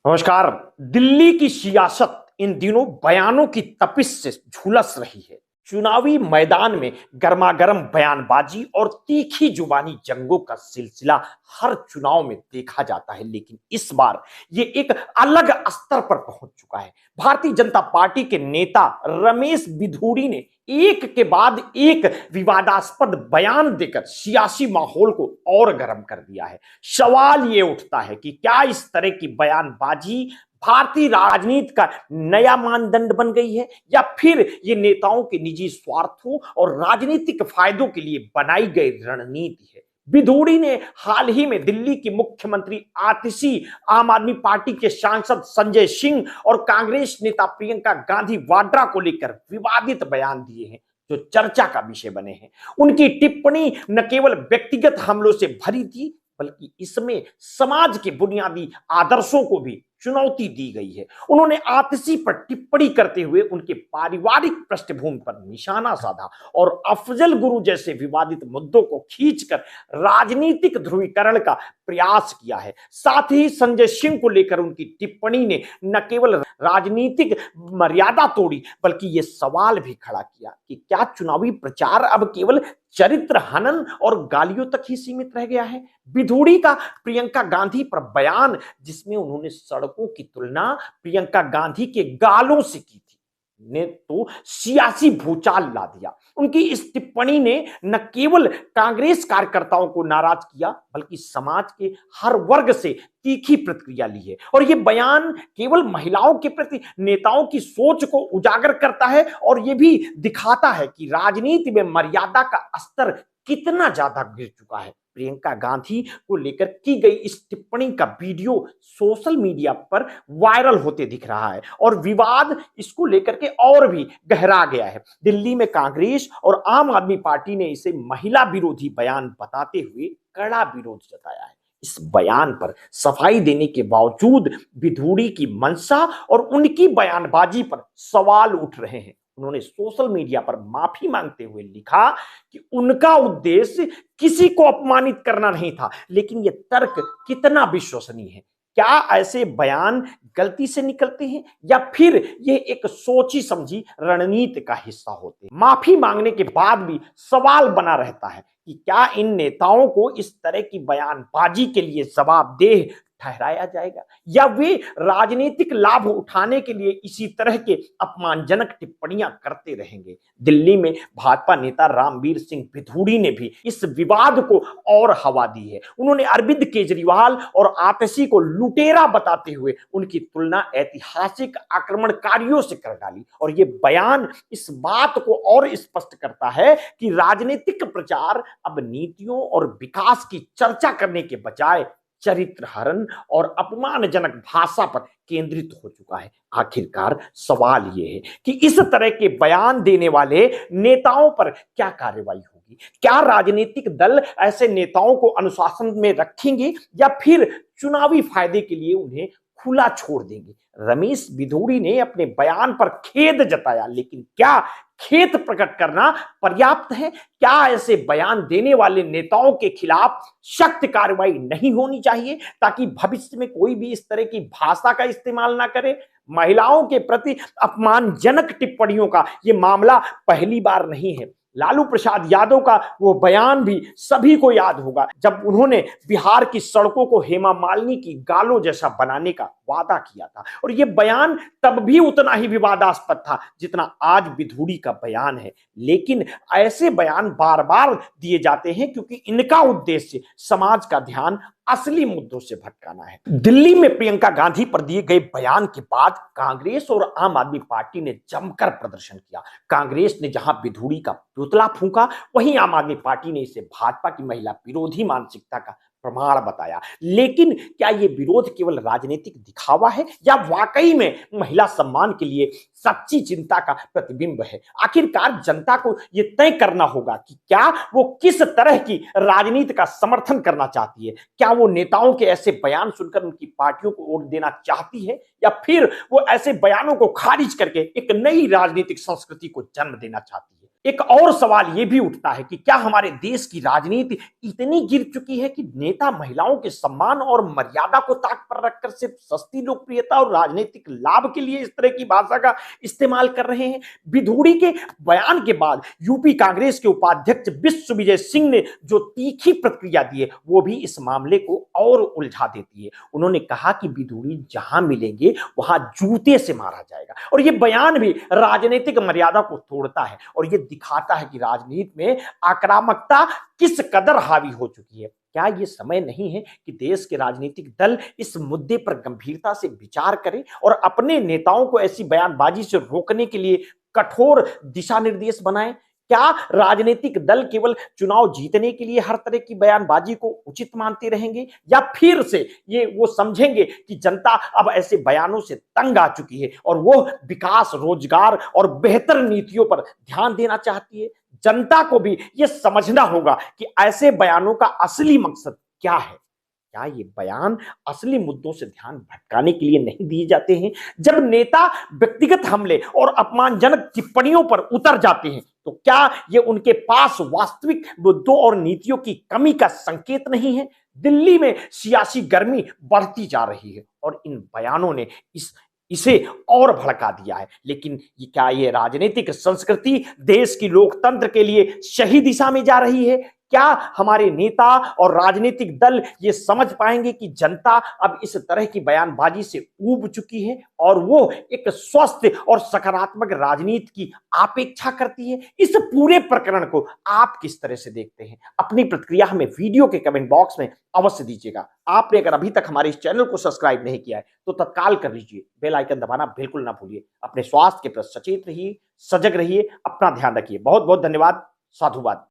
नमस्कार। दिल्ली की सियासत इन दिनों बयानों की तपिश से झुलस रही है। चुनावी मैदान में गर्मागर्म बयानबाजी और तीखी जुबानी जंगों का सिलसिला हर चुनाव में देखा जाता है, लेकिन इस बार ये एक अलग स्तर पर पहुंच चुका है। भारतीय जनता पार्टी के नेता रमेश बिधूड़ी ने एक के बाद एक विवादास्पद बयान देकर सियासी माहौल को और गर्म कर दिया है। सवाल ये उठता है कि क्या इस तरह की बयानबाजी भारतीय राजनीति का नया मानदंड बन गई है, या फिर ये नेताओं के निजी स्वार्थों और राजनीतिक फायदों के लिए बनाई गई रणनीति है। बिधूड़ी ने हाल ही में दिल्ली की मुख्यमंत्री आतिशी, आम आदमी पार्टी के सांसद संजय सिंह और कांग्रेस नेता प्रियंका गांधी वाड्रा को लेकर विवादित बयान दिए हैं, जो चर्चा का विषय बने हैं। उनकी टिप्पणी न केवल व्यक्तिगत हमलों से भरी थी, बल्कि इसमें समाज के बुनियादी आदर्शों को भी चुनौती दी गई है। उन्होंने आतिशी पर टिप्पणी करते हुए उनके पारिवारिक पृष्ठभूमि पर निशाना साधा और अफजल गुरु जैसे विवादित मुद्दों को खींचकर राजनीतिक ध्रुवीकरण का प्रयास किया है। साथ ही संजय सिंह को लेकर उनकी टिप्पणी ने न केवल राजनीतिक मर्यादा तोड़ी, बल्कि यह सवाल भी खड़ा किया कि क्या चुनावी प्रचार अब केवल चरित्र हनन और गालियों तक ही सीमित रह गया है। बिधूड़ी का प्रियंका गांधी पर बयान, जिसमें उन्होंने सड़कों की तुलना प्रियंका गांधी के गालों से की थी, ने तो सियासी भूचाल ला दिया। उनकी इस टिप्पणी ने न केवल कांग्रेस कार्यकर्ताओं को नाराज किया, बल्कि समाज के हर वर्ग से तीखी प्रतिक्रिया ली है। और यह बयान केवल महिलाओं के प्रति नेताओं की सोच को उजागर करता है और यह भी दिखाता है कि राजनीति में मर्यादा का स्तर कितना ज्यादा गिर चुका है। प्रियंका गांधी को लेकर की गई इस टिप्पणी का वीडियो सोशल मीडिया पर वायरल होते दिख रहा है और विवाद इसको लेकर के और भी गहरा गया है। दिल्ली में कांग्रेस और आम आदमी पार्टी ने इसे महिला विरोधी बयान बताते हुए कड़ा विरोध जताया है। इस बयान पर सफाई देने के बावजूद बिधूड़ी की मंशा और उनकी बयानबाजी पर सवाल उठ रहे हैं। उन्होंने सोशल मीडिया पर माफी मांगते हुए लिखा कि उनका उद्देश्य किसी को अपमानित करना नहीं था, लेकिन यह तर्क कितना विश्वसनीय है। क्या ऐसे बयान गलती से निकलते हैं, या फिर यह एक सोची समझी रणनीति का हिस्सा होते हैं? माफी मांगने के बाद भी सवाल बना रहता है कि क्या इन नेताओं को इस तरह की बयानबाजी के लिए जवाबदेह ठहराया जाएगा, या वे राजनीतिक लाभ उठाने के लिए इसी तरह के अपमानजनक टिप्पणियां करते रहेंगे। दिल्ली में भाजपा नेता रामवीर सिंह बिधूड़ी ने भी इस विवाद को और हवा दी है। उन्होंने अरविंद केजरीवाल और आतिशी को लुटेरा बताते हुए उनकी तुलना ऐतिहासिक आक्रमणकारियों से कर डाली, और यह बयान इस बात को और स्पष्ट करता है कि राजनीतिक प्रचार अब नीतियों और विकास की चर्चा करने के बजाय चरित्र हरण और अपमानजनक भाषा पर केंद्रित हो चुका है। आखिरकार सवाल यह है कि इस तरह के बयान देने वाले नेताओं पर क्या कार्रवाई होगी? क्या राजनीतिक दल ऐसे नेताओं को अनुशासन में रखेंगे, या फिर चुनावी फायदे के लिए उन्हें खुला छोड़ देंगे? रमेश बिधूड़ी ने अपने बयान पर खेद जताया, लेकिन क्या खेद प्रकट करना पर्याप्त है? क्या ऐसे बयान देने वाले नेताओं के खिलाफ सख्त कार्रवाई नहीं होनी चाहिए, ताकि भविष्य में कोई भी इस तरह की भाषा का इस्तेमाल ना करे? महिलाओं के प्रति अपमानजनक टिप्पणियों का यह मामला पहली बार नहीं है। लालू प्रसाद यादव का वो बयान भी सभी को याद होगा, जब उन्होंने बिहार की सड़कों को हेमा मालिनी की गालों जैसा बनाने का वादा किया था, और ये बयान तब भी उतना ही विवादास्पद था जितना आज बिधूड़ी का बयान है। लेकिन ऐसे बयान बार बार दिए जाते हैं क्योंकि इनका उद्देश्य समाज का ध्यान असली मुद्दों से भटकाना है। दिल्ली में प्रियंका गांधी पर दिए गए बयान के बाद कांग्रेस और आम आदमी पार्टी ने जमकर प्रदर्शन किया। कांग्रेस ने जहां बिधूड़ी का पुतला फूंका, वहीं आम आदमी पार्टी ने इसे भाजपा की महिला विरोधी मानसिकता का प्रमाण बताया। लेकिन क्या यह विरोध केवल राजनीतिक दिखावा है, या वाकई में महिला सम्मान के लिए सच्ची चिंता का प्रतिबिंब है? आखिरकार जनता को यह तय करना होगा कि क्या वो किस तरह की राजनीति का समर्थन करना चाहती है। क्या वो नेताओं के ऐसे बयान सुनकर उनकी पार्टियों को वोट देना चाहती है, या फिर वो ऐसे बयानों को खारिज करके एक नई राजनीतिक संस्कृति को जन्म देना चाहती है? एक और सवाल यह भी उठता है कि क्या हमारे देश की राजनीति इतनी गिर चुकी है कि नेता महिलाओं के सम्मान और मर्यादा को ताक पर रखकर सिर्फ सस्ती लोकप्रियता और राजनीतिक लाभ के लिए इस तरह की भाषा का इस्तेमाल कर रहे हैं। विधूड़ी के बयान के बाद यूपी कांग्रेस के उपाध्यक्ष विश्वविजय सिंह ने जो तीखी प्रतिक्रिया दी है वो भी इस मामले को और उलझा देती है। उन्होंने कहा कि विधूड़ी जहां मिलेंगे वहां जूते से मारा जाएगा और यह बयान भी राजनीतिक मर्यादा को तोड़ता है और यह दिखाता है कि राजनीति में आक्रामकता किस कदर हावी हो चुकी है। क्या यह समय नहीं है कि देश के राजनीतिक दल इस मुद्दे पर गंभीरता से विचार करें और अपने नेताओं को ऐसी बयानबाजी से रोकने के लिए कठोर दिशा निर्देश बनाएं? क्या राजनीतिक दल केवल चुनाव जीतने के लिए हर तरह की बयानबाजी को उचित मानते रहेंगे या फिर से ये वो समझेंगे कि जनता अब ऐसे बयानों से तंग आ चुकी है और वो विकास, रोजगार और बेहतर नीतियों पर ध्यान देना चाहती है? जनता को भी ये समझना होगा कि ऐसे बयानों का असली मकसद क्या है। क्या ये बयान असली मुद्दों से ध्यान भटकाने के लिए नहीं दिए जाते हैं? जब नेता व्यक्तिगत हमले और अपमानजनक टिप्पणियों पर उतर जाते हैं तो क्या ये उनके पास वास्तविक मुद्दों और नीतियों की कमी का संकेत नहीं है? दिल्ली में सियासी गर्मी बढ़ती जा रही है और इन बयानों ने इसे और भड़का दिया है। लेकिन क्या ये राजनीतिक संस्कृति देश की लोकतंत्र के लिए सही दिशा में जा रही है? क्या हमारे नेता और राजनीतिक दल ये समझ पाएंगे कि जनता अब इस तरह की बयानबाजी से ऊब चुकी है और वो एक स्वस्थ और सकारात्मक राजनीति की अपेक्षा करती है? इस पूरे प्रकरण को आप किस तरह से देखते हैं? अपनी प्रतिक्रिया हमें वीडियो के कमेंट बॉक्स में अवश्य दीजिएगा। आपने अगर अभी तक हमारे इस चैनल को सब्सक्राइब नहीं किया है तो तत्काल कर लीजिए, बेल आइकन दबाना बिल्कुल ना भूलिए। अपने स्वास्थ्य के प्रति सचेत रहिए, सजग रहिए, अपना ध्यान रखिए। बहुत बहुत धन्यवाद। साधुवाद।